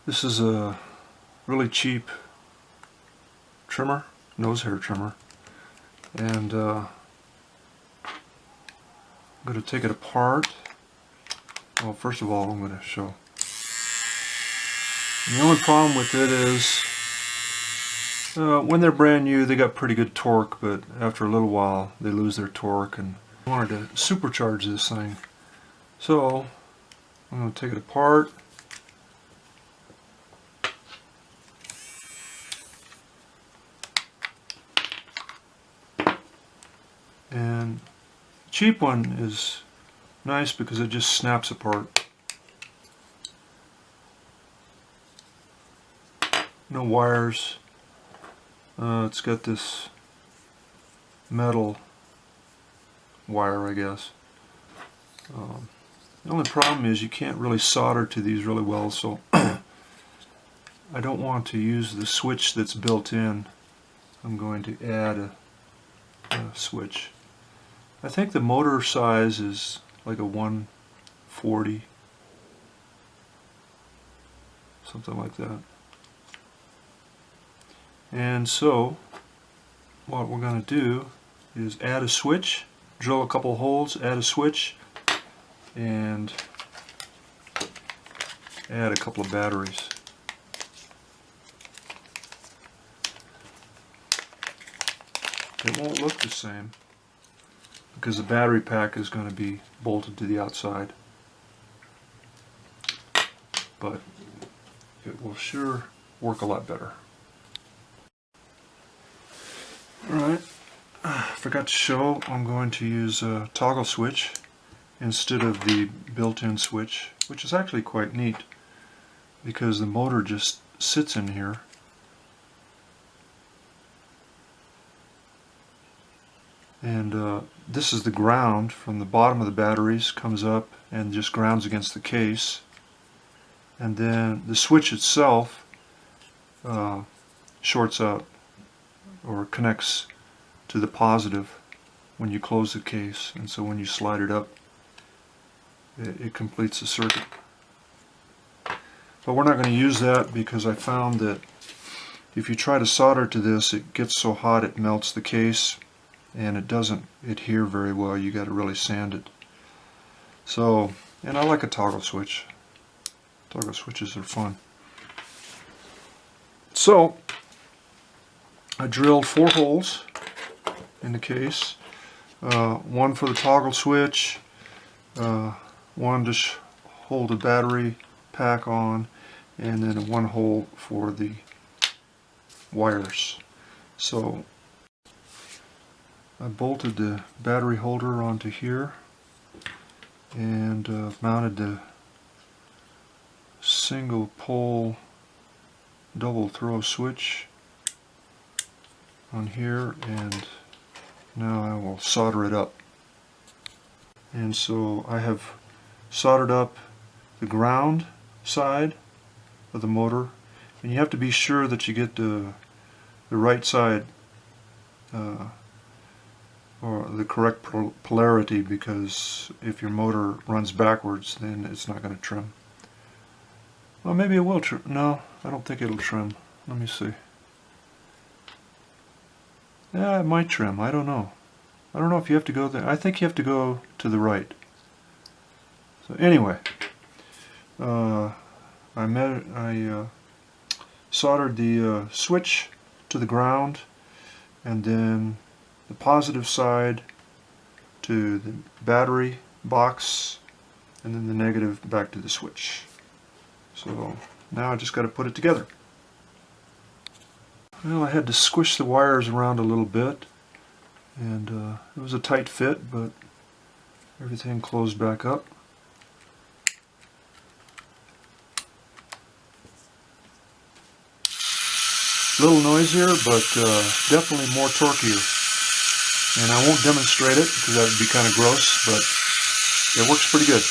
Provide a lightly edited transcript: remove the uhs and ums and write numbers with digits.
This is a really cheap trimmer, nose hair trimmer, and I'm going to take it apart. Well, first of all, I'm going to show. And the only problem with it is when they're brand new they got pretty good torque, but after a little while they lose their torque, and I wanted to supercharge this thing. So I'm going to take it apart. And the cheap one is nice because it just snaps apart. No wires. It's got this metal wire, I guess. The only problem is you can't really solder to these really well, so I don't want to use the switch that's built in. I'm going to add a switch. I think the motor size is like a 140, something like that. And so what we're going to do is add a switch, drill a couple holes, add a switch, and add a couple of batteries. It won't look the same because the battery pack is going to be bolted to the outside, but it will sure work a lot better. Alright, forgot to show, I'm going to use a toggle switch instead of the built-in switch, which is actually quite neat because the motor just sits in here. And this is the ground from the bottom of the batteries, comes up and just grounds against the case. And then the switch itself shorts out or connects to the positive when you close the case, and so when you slide it up it completes the circuit. But we're not going to use that because I found that if you try to solder to this, it gets so hot it melts the case and it doesn't adhere very well. You got to really sand it. So, and I like a toggle switch. Toggle switches are fun. So I drilled 4 holes in the case, one for the toggle switch, one to hold the battery pack on, and then 1 hole for the wires. So I bolted the battery holder onto here and mounted the single pole double throw switch on here, and now I will solder it up. And so I have soldered up the ground side of the motor, and you have to be sure that you get the right side or the correct polarity, because if your motor runs backwards then it's not going to trim. Well, maybe it will trim. No, I don't think it'll trim. Let me see. Yeah, it might trim. I don't know. I don't know if you have to go there. I think you have to go to the right. So anyway, I soldered the switch to the ground, and then the positive side to the battery box, and then the negative back to the switch. So now I just got to put it together. Well, I had to squish the wires around a little bit, and it was a tight fit, but everything closed back up. A little noisier, but definitely more torqueier. And I won't demonstrate it because that would be kind of gross, but it works pretty good.